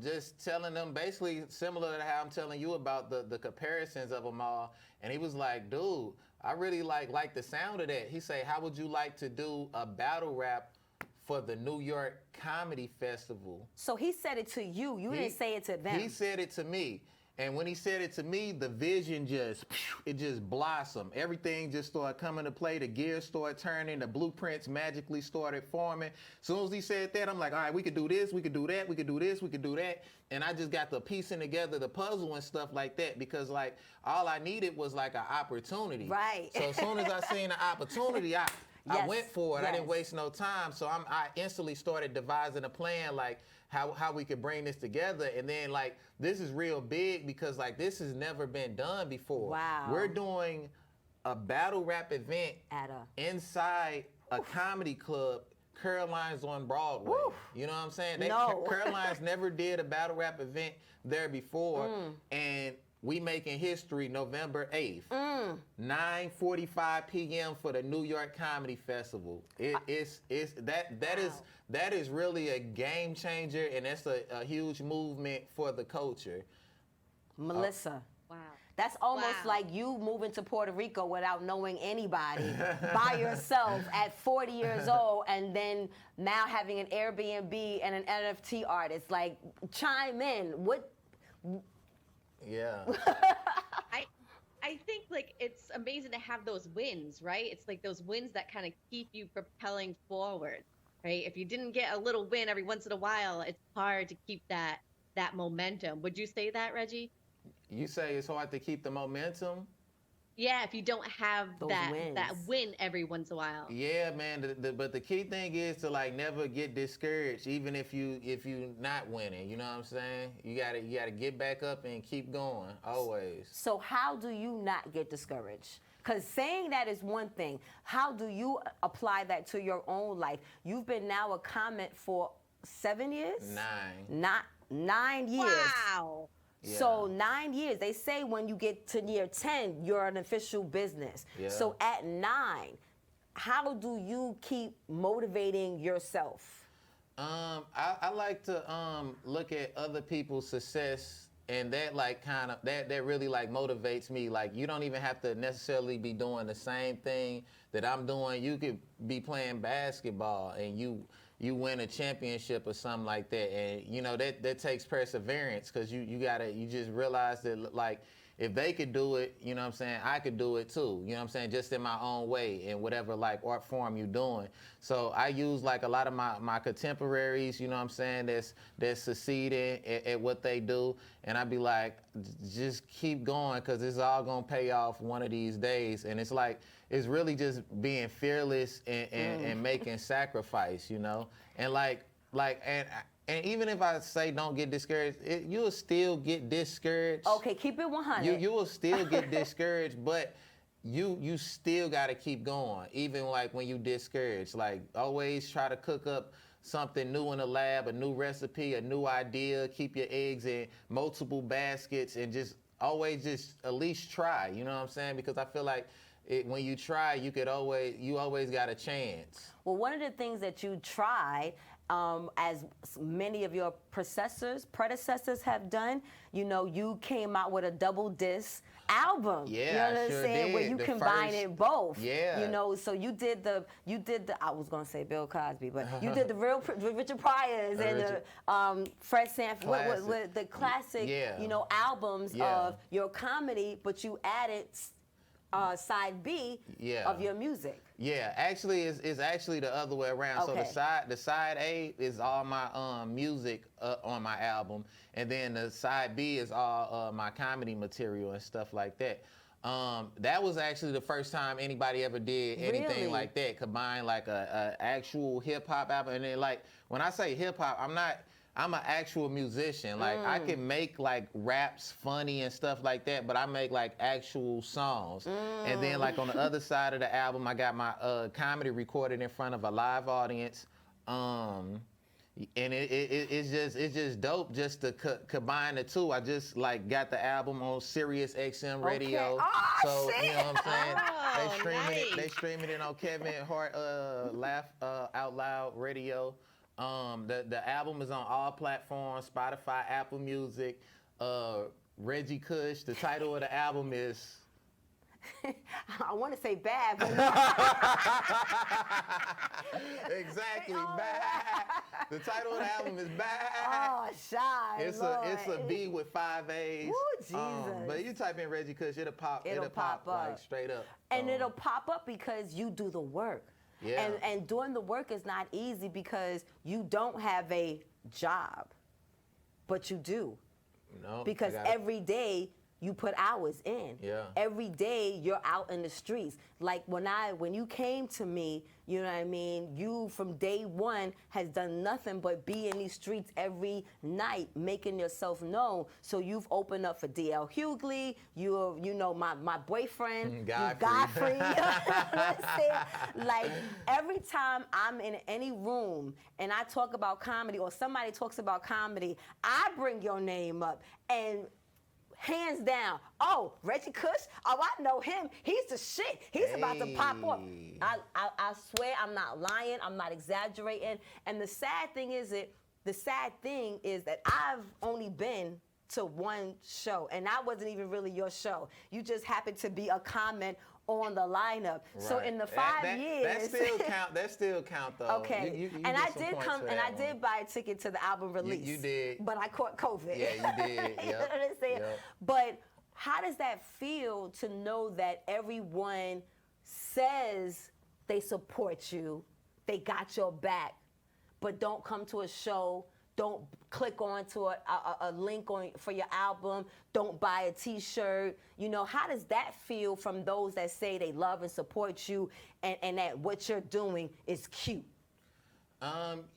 just telling them basically similar to how I'm telling you about the comparisons of them all. And he was like, dude, I really like the sound of that. He said, how would you like to do a battle rap for the New York Comedy Festival? So he said it to you. You didn't say it to them. He said it to me. And when he said it to me, the vision just blossomed. Everything just started coming to play. The gears started turning. The blueprints magically started forming. As soon as he said that, I'm like, all right, we could do this, we could do that, we could do this, we could do that. And I just got the piecing together the puzzle and stuff like that, because like all I needed was like an opportunity. Right. So as soon as I seen the opportunity, I went for it. Yes. I didn't waste no time. So I instantly started devising a plan, like how we could bring this together. And then like, this is real big because like this has never been done before. Wow. We're doing a battle rap event inside a comedy club, Caroline's on Broadway. Woo. You know what I'm saying? No. Caroline's never did a battle rap event there before. And we making history November 8th, 9:45 p.m. for the New York Comedy Festival. That is really a game changer, and that's a huge movement for the culture. Melissa. Wow. That's almost like you moving to Puerto Rico without knowing anybody by yourself at 40 years old, and then now having an Airbnb and an NFT artist. Like, chime in. What? Yeah. I think like it's amazing to have those wins, right? It's like those wins that kind of keep you propelling forward, right? If you didn't get a little win every once in a while, it's hard to keep that momentum. Would you say that, Reggie? You say it's hard to keep the momentum? Yeah, if you don't have Those that wins. win every once in a while. Yeah, man. But the key thing is to like never get discouraged, even if you not winning. You know what I'm saying? You gotta get back up and keep going always. So how do you not get discouraged? Because saying that is one thing. How do you apply that to your own life? You've been now a comment for 7 years? 9 years. Wow. Yeah. So 9 years. They say when you get to year 10, you're an official business. Yeah. So at 9, how do you keep motivating yourself? I like to look at other people's success, and that like kind of that really like motivates me. Like you don't even have to necessarily be doing the same thing that I'm doing. You could be playing basketball and you win a championship or something like that, and you know that takes perseverance, because you just realize that like if they could do it, you know what I'm saying, I could do it too, you know what I'm saying, just in my own way in whatever like art form you're doing. So I use like a lot of my contemporaries, you know what I'm saying, that's succeeding at what they do, and I'd be like, just keep going, because it's all gonna pay off one of these days. And it's like, it's really just being fearless and making sacrifice, you know, and and even if I say don't get discouraged, you'll still get discouraged. Okay, keep it 100. You will still get discouraged, but you still got to keep going, even like when you discouraged. Like always try to cook up something new in the lab, a new recipe, a new idea. Keep your eggs in multiple baskets, and just always just at least try. You know what I'm saying? Because I feel like when you try, you always got a chance. Well, one of the things that you tried, as many of your predecessors have done, you know, you came out with a double disc album. Yeah, you know what I'm sure saying? did. Where you combine it both. Yeah. You know, so you did the I was gonna say Bill Cosby, but you did the real Richard Pryor's and the Fred Sanford with the classic, you know, albums of your comedy, but you added side B of your music. Yeah, actually, it's actually the other way around. Okay. So the side A is all my music on my album, and then the side B is all my comedy material and stuff like that. That was actually the first time anybody ever did anything like that, combine like a actual hip hop album. And then like when I say hip hop, I'm an actual musician. Like I can make like raps funny and stuff like that, but I make like actual songs. And then like on the other side of the album, I got my comedy recorded in front of a live audience. And it's just dope just to combine the two. I just like got the album on Sirius XM radio. Okay. Oh, so shit. you know what I'm saying? Oh, They streaming it on Kevin Hart Laugh Out Loud radio. The album is on all platforms: Spotify, Apple Music, Reggie KUSH. The title of the album is I want to say Bad, but exactly Bad. The title of the album is Bad. Oh, shy. It's a B with 5 A's. Ooh, Jesus. But you type in Reggie KUSH, it'll pop up like straight up. And it'll pop up because you do the work. Yeah. And doing the work is not easy because you don't have a job, but you do. No. Because every day you put hours in. Yeah. Every day you're out in the streets. Like when you came to me, you know what I mean, you from day one has done nothing but be in these streets every night, making yourself known. So you've opened up for D.L. Hughley, you know, my boyfriend, Godfrey. Like every time I'm in any room and I talk about comedy or somebody talks about comedy, I bring your name up. And hands down, oh, Reggie KUSH, oh, I know him. He's the shit. He's about to pop up. I swear I'm not lying. I'm not exaggerating. And the sad thing is that I've only been to one show, and that wasn't even really your show. You just happened to be a comment on the lineup. Right. So in the 5 years, that still count though. Okay. You and I did come and I did buy a ticket to the album release. You did. But I caught COVID. Yeah, you did. Yep. You know what I'm saying? Yep. But how does that feel to know that everyone says they support you, they got your back, but don't come to a show, don't click onto a link for your album, don't buy a t-shirt. You know, how does that feel from those that say they love and support you and that what you're doing is cute?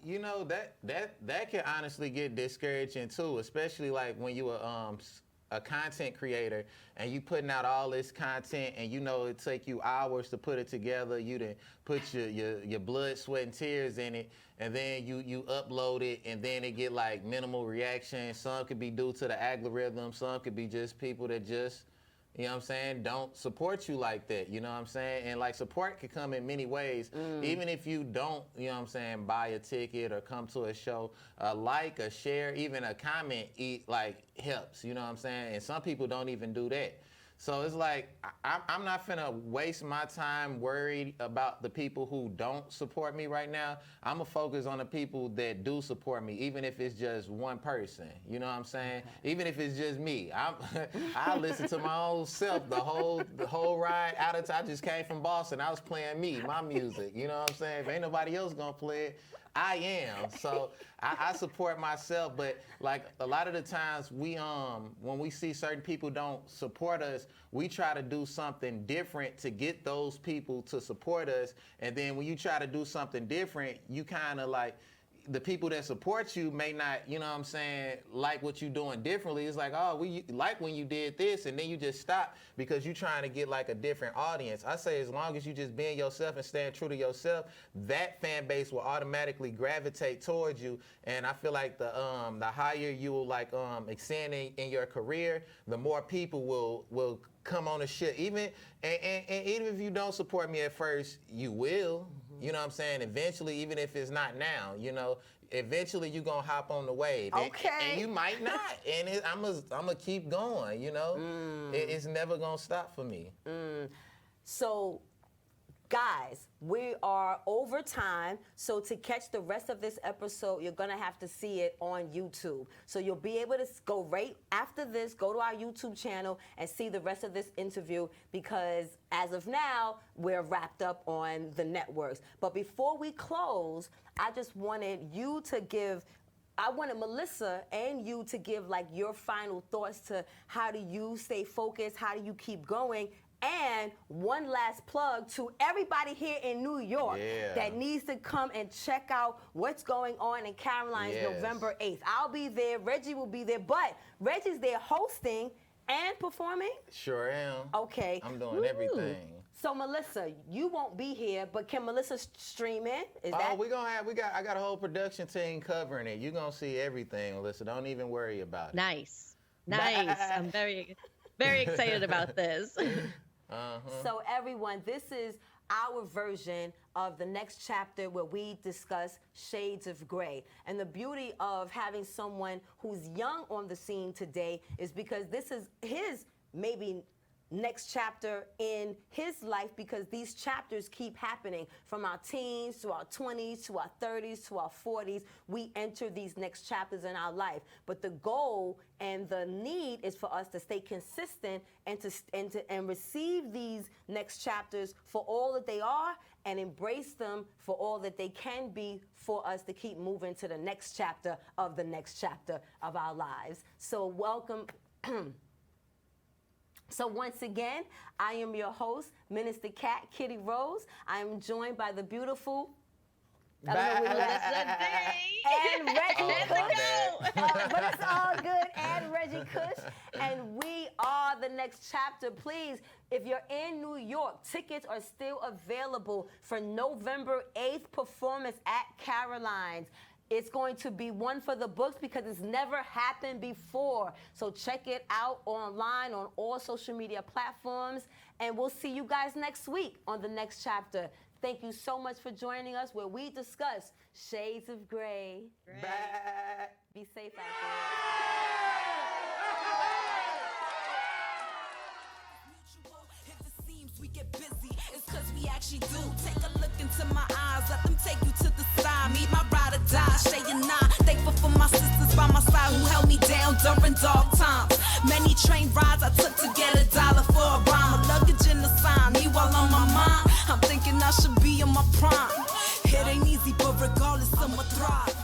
You know, that can honestly get discouraging too, especially like when you a content creator and you putting out all this content and you know it take you hours to put it together. You done put your blood, sweat, and tears in it, and then you upload it, and then it get like minimal reaction. Some could be due to the algorithm. Some could be just people that just, you know what I'm saying, don't support you like that, you know what I'm saying? And like support can come in many ways. Even if you don't, you know what I'm saying, buy a ticket or come to a show, a like, a share, even a comment like helps, you know what I'm saying? And some people don't even do that. So it's like, I'm not finna waste my time worried about the people who don't support me right now. I'm gonna focus on the people that do support me, even if it's just one person, you know what I'm saying? Even if it's just me. I listen to my own self the whole ride out of time. I just came from Boston. I was playing my music, you know what I'm saying? If ain't nobody else gonna play it, I am. So I support myself, but like a lot of the times when we see certain people don't support us, we try to do something different to get those people to support us. And then when you try to do something different, you kind of like, the people that support you may not, you know what I'm saying, like what you're doing differently. It's like, oh, we like when you did this, and then you just stop because you're trying to get like a different audience. I say as long as you just being yourself and staying true to yourself, that fan base will automatically gravitate towards you. And I feel like the higher you will like extend in your career, the more people will come on the shit. Even if you don't support me at first, you will. You know what I'm saying? Eventually, even if it's not now, you know, eventually you're going to hop on the wave. Okay. And you might not. And I'm going to keep going, you know? It's never going to stop for me. So, guys, we are over time, so to catch the rest of this episode, you're gonna have to see it on YouTube. So you'll be able to go right after this, go to our YouTube channel and see the rest of this interview, because as of now, we're wrapped up on the networks. But before we close, I just wanted Melissa and you to give like your final thoughts to how do you stay focused, how do you keep going, and one last plug to everybody here in New York that needs to come and check out what's going on in Caroline's November 8th. I'll be there, Reggie will be there, but Reggie's there hosting and performing? Sure am. Okay. I'm doing everything. So Melissa, you won't be here, but can Melissa stream in? I got a whole production team covering it. You're gonna see everything, Melissa. Don't even worry about it. Nice. I'm very, very excited about this. So everyone, this is our version of the next chapter where we discuss shades of gray. And the beauty of having someone who's young on the scene today is because this is his maybe next chapter in his life, because these chapters keep happening from our teens to our 20s to our 30s to our 40s. We enter these next chapters in our life, but the goal and the need is for us to stay consistent and receive these next chapters for all that they are and embrace them for all that they can be for us to keep moving to the next chapter of our lives. So welcome. So once again, I am your host, Minister Cat, KittyRose. I am joined by the beautiful and Reggie KUSH. But it's all good, and Reggie KUSH. And we are the next chapter. Please, if you're in New York, tickets are still available for November 8th performance at Caroline's. It's going to be one for the books because it's never happened before. So check it out online on all social media platforms. And we'll see you guys next week on the next chapter. Thank you so much for joining us where we discuss shades of gray. Bye. Be safe out there. We get busy, it's cause we actually do. Take a look into my eyes, let them take you to the side. Meet my ride or die, Shay and I. Thankful for my sisters by my side who held me down during dark times. Many train rides I took to get $1 for a rhyme. A luggage in the sign, me while on my mind. I'm thinking I should be in my prime. It ain't easy, but regardless, I'ma thrive.